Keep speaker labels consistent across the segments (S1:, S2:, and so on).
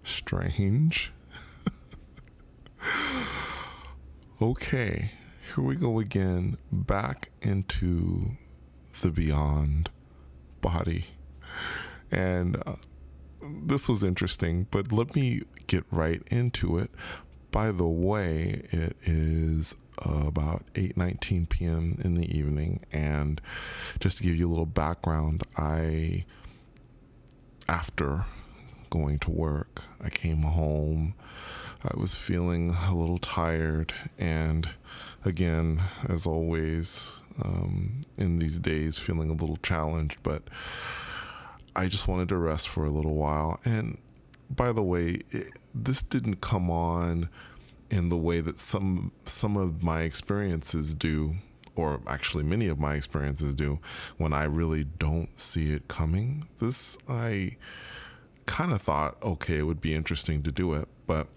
S1: Strange. Okay, here we go again, back into the beyond body. And this was interesting, but let me get right into it. By the way, it is about 8:19 p.m. in the evening, and just to give you a little background, after going to work, I came home. I was feeling a little tired, and again, as always, in these days, feeling a little challenged, but I just wanted to rest for a little while. And by the way, this didn't come on in the way that some of my experiences do, or actually many of my experiences do, when I really don't see it coming. This, I kind of thought, okay, it would be interesting to do it, but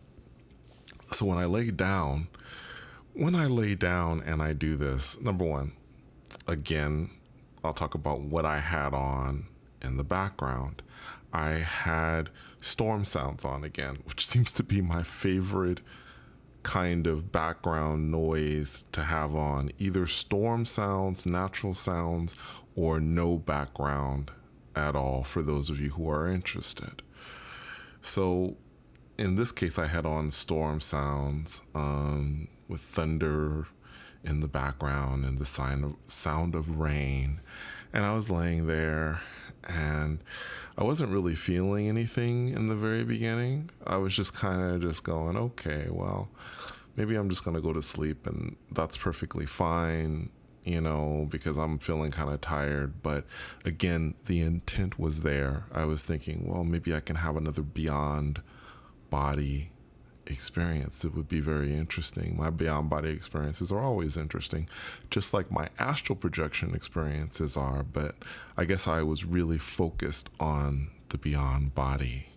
S1: so when I lay down and I do this, number one, again, I'll talk about what I had on in the background. I had storm sounds on again, which seems to be my favorite kind of background noise to have on. Either storm sounds, natural sounds, or no background at all, for those of you who are interested. So in this case, I had on storm sounds with thunder in the background and the sound of rain. And I was laying there, and I wasn't really feeling anything in the very beginning. I was just kind of just going, okay, well, maybe I'm just going to go to sleep, and that's perfectly fine, because I'm feeling kind of tired. But again, the intent was there. I was thinking, well, maybe I can have another beyond body experience. It would be very interesting. My beyond body experiences are always interesting, just like my astral projection experiences are, but I guess I was really focused on the beyond body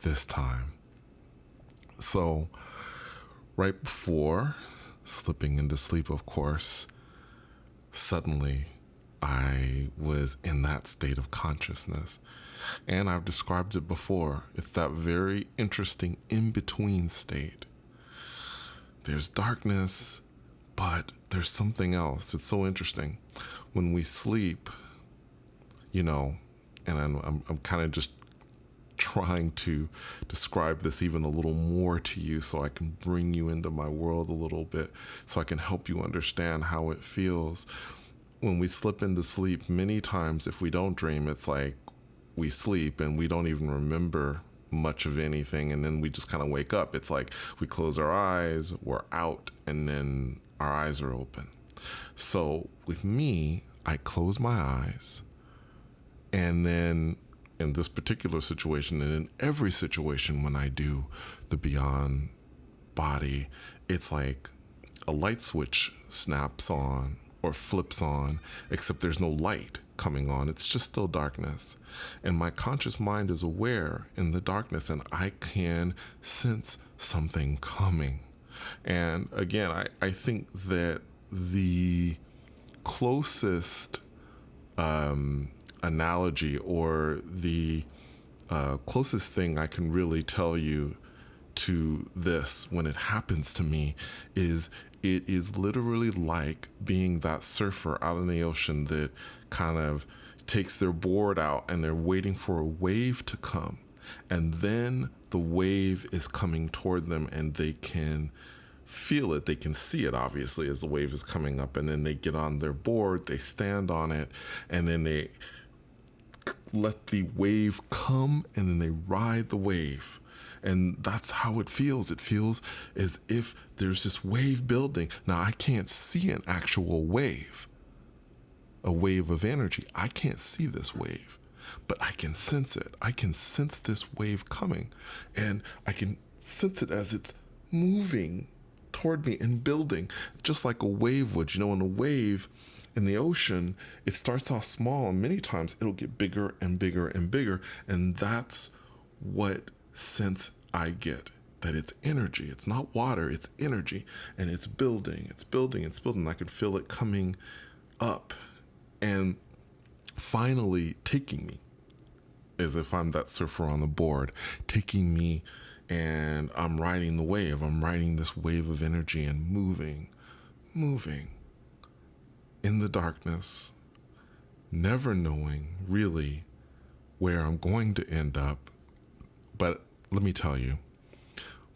S1: this time. So right before slipping into sleep, of course, suddenly I was in that state of consciousness. And I've described it before. It's that very interesting in-between state. There's darkness, but there's something else. It's so interesting. When we sleep, and I'm kind of just trying to describe this even a little more to you so I can bring you into my world a little bit, so I can help you understand how it feels. When we slip into sleep, many times if we don't dream, it's like we sleep and we don't even remember much of anything, and then we just kind of wake up. It's like we close our eyes, we're out, and then our eyes are open. So with me, I close my eyes, and then in this particular situation, and in every situation when I do the beyond body, it's like a light switch snaps on or flips on, except there's no light coming on. It's just still darkness. And my conscious mind is aware in the darkness, and I can sense something coming. And again, I think that the closest analogy, or the closest thing I can really tell you to this when it happens to me is, it is literally like being that surfer out in the ocean that kind of takes their board out and they're waiting for a wave to come. And then the wave is coming toward them and they can feel it. They can see it, obviously, as the wave is coming up. And then they get on their board, they stand on it, and then they let the wave come, and then they ride the wave. And that's how it feels. It feels as if there's this wave building. Now, I can't see an actual wave, a wave of energy. I can't see this wave, but I can sense it. I can sense this wave coming, and I can sense it as it's moving toward me and building, just like a wave would. In a wave in the ocean, it starts off small, and many times it'll get bigger and bigger and bigger. And that's what sense I get, that it's energy. It's not water, it's energy, and it's building, it's building, it's building. I could feel it coming up and finally taking me as if I'm that surfer on the board, taking me, and I'm riding the wave. I'm riding this wave of energy and moving in the darkness, never knowing really where I'm going to end up. But let me tell you,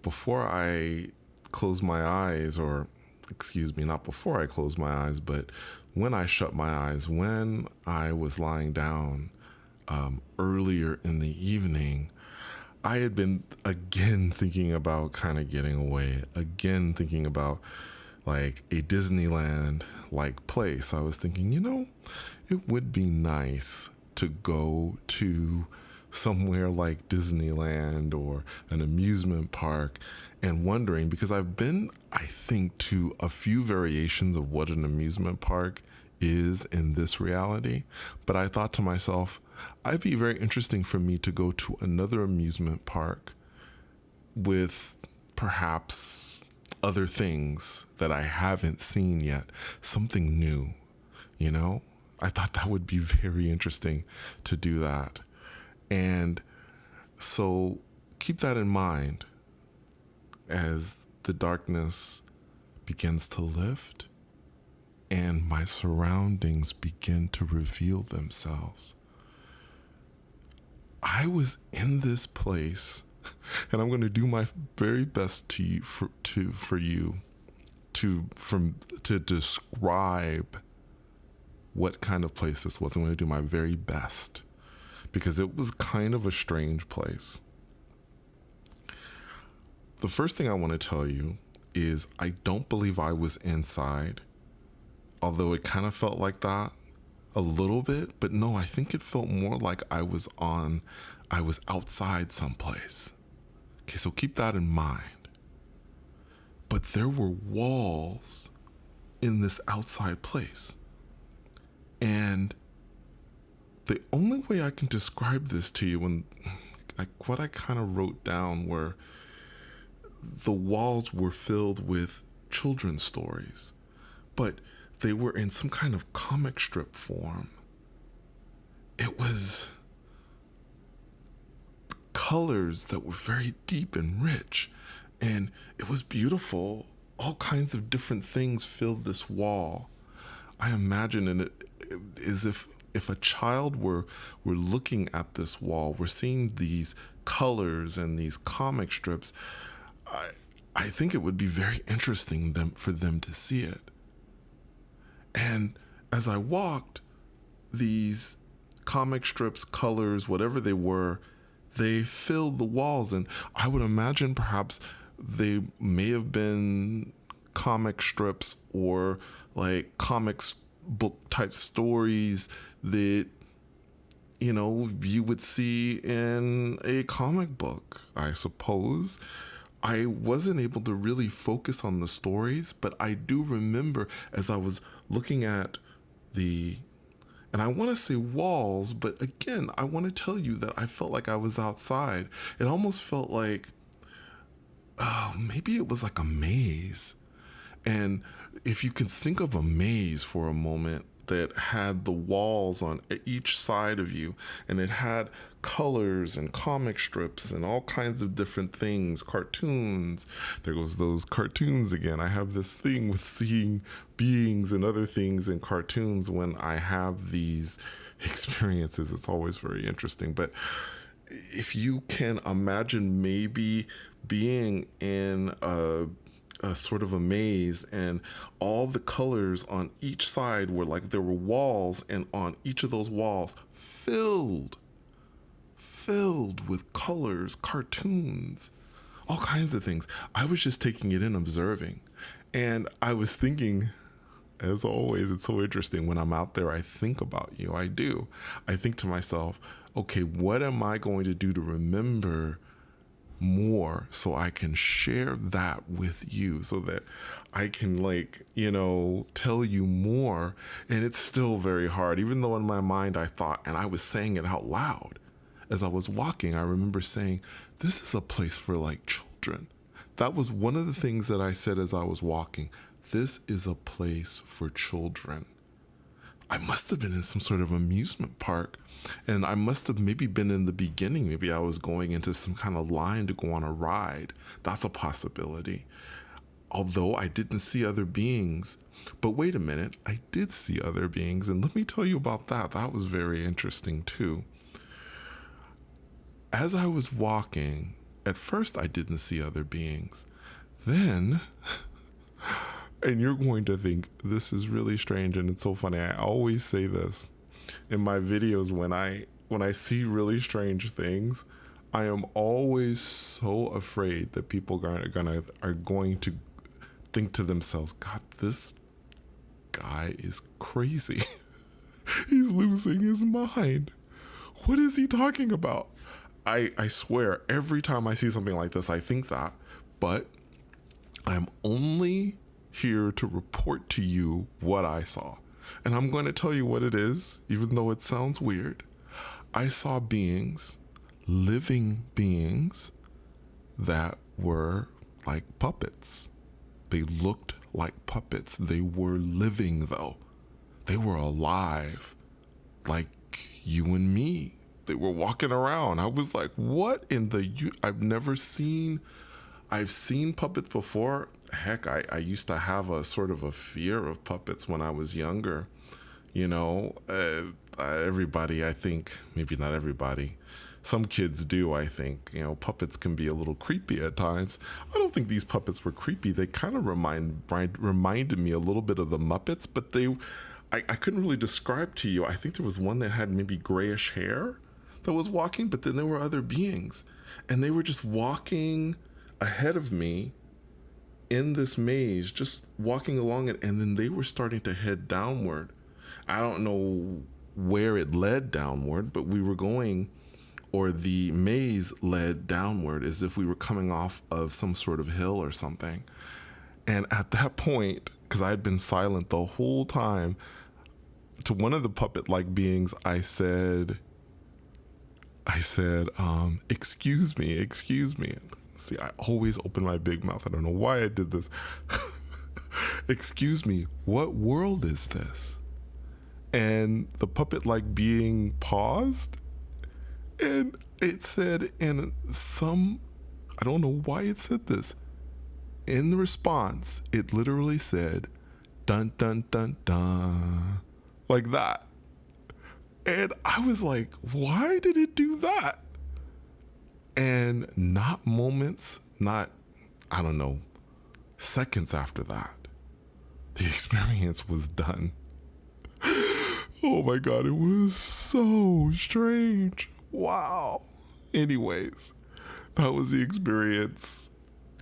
S1: before I close my eyes, or excuse me, not before I close my eyes, but when I shut my eyes, when I was lying down earlier in the evening, I had been again thinking about kind of getting away, again thinking about like a Disneyland like place. I was thinking, it would be nice to go to somewhere like Disneyland or an amusement park, and wondering, because I've been, I think, to a few variations of what an amusement park is in this reality. But I thought to myself, it'd be very interesting for me to go to another amusement park with perhaps other things that I haven't seen yet, something new, I thought that would be very interesting to do that. And so keep that in mind as the darkness begins to lift and my surroundings begin to reveal themselves. I was in this place, and I'm going to do my very best to describe what kind of place this was. I'm going to do my very best, because it was kind of a strange place. The first thing I want to tell you is I don't believe I was inside, although it kind of felt like that a little bit, but no, I think it felt more like I was outside someplace. Okay, so keep that in mind. But there were walls in this outside place. And the only way I can describe this to you, what I kind of wrote down were the walls were filled with children's stories, but they were in some kind of comic strip form. It was colors that were very deep and rich, and it was beautiful. All kinds of different things filled this wall. I imagine it as if a child were looking at this wall, we're seeing these colors and these comic strips. I think it would be very interesting for them to see it. And as I walked, these comic strips, colors, whatever they were, they filled the walls. And I would imagine perhaps they may have been comic strips or like comics book type stories that, you would see in a comic book, I suppose. I wasn't able to really focus on the stories, but I do remember as I was looking at and I want to say walls, but again, I want to tell you that I felt like I was outside. It almost felt like, maybe it was like a maze. And if you can think of a maze for a moment that had the walls on each side of you, and it had colors and comic strips and all kinds of different things, cartoons. There goes those cartoons again. I have this thing with seeing beings and other things in cartoons when I have these experiences. It's always very interesting. But if you can imagine maybe being in a sort of a maze, and all the colors on each side were like there were walls, and on each of those walls filled with colors, cartoons, all kinds of things. I was just taking it in, observing, and I was thinking, as always, it's so interesting when I'm out there, I think about you. I do. I think to myself, okay, what am I going to do to remember more so I can share that with you, so that I can tell you more. And it's still very hard, even though in my mind I thought, and I was saying it out loud as I was walking, I remember saying, this is a place for like children. That was one of the things that I said as I was walking. This is a place for children. I must have been in some sort of amusement park, and I must have maybe been in the beginning. Maybe I was going into some kind of line to go on a ride. That's a possibility. Although I didn't see other beings. But wait a minute, I did see other beings, and let me tell you about that. That was very interesting too. As I was walking, at first I didn't see other beings. Then, and you're going to think this is really strange and it's so funny. I always say this in my videos when I see really strange things. I am always so afraid that people are going to think to themselves, God, this guy is crazy. He's losing his mind. What is he talking about? I swear, every time I see something like this, I think that. But I'm only here to report to you what I saw. And I'm going to tell you what it is, even though it sounds weird. I saw beings, living beings, that were like puppets. They looked like puppets. They were living, though. They were alive, like you and me. They were walking around. I was like, what in the... I've seen puppets before. Heck, I used to have a sort of a fear of puppets when I was younger. You know, everybody, I think, maybe not everybody, some kids do, I think. You know, puppets can be a little creepy at times. I don't think these puppets were creepy. They kind of reminded me a little bit of the Muppets, but I couldn't really describe to you. I think there was one that had maybe grayish hair that was walking, but then there were other beings, and they were just walking ahead of me in this maze, just walking along it, and then they were starting to head downward. I don't know where it led downward, but we were going, or the maze led downward as if we were coming off of some sort of hill or something. And at that point, because I had been silent the whole time, to one of the puppet-like beings, I said, excuse me. See, I always open my big mouth. I don't know why I did this. Excuse me, what world is this? And the puppet-like being paused, and it said in some, I don't know why it said this. In the response, it literally said, dun, dun, dun, dun, like that. And I was like, why did it do that? And not moments, not, I don't know, seconds after that, the experience was done. Oh my God, it was so strange. Wow. Anyways, that was the experience.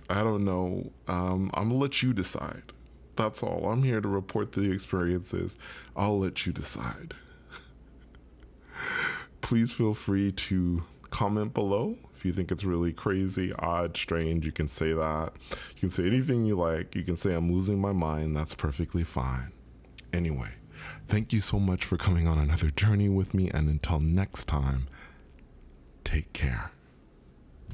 S1: I don't know. I'm gonna let you decide. That's all. I'm here to report the experiences. I'll let you decide. Please feel free to comment below. If you think it's really crazy, odd, strange, you can say that. You can say anything you like. You can say I'm losing my mind. That's perfectly fine. Anyway, thank you so much for coming on another journey with me. And until next time, take care.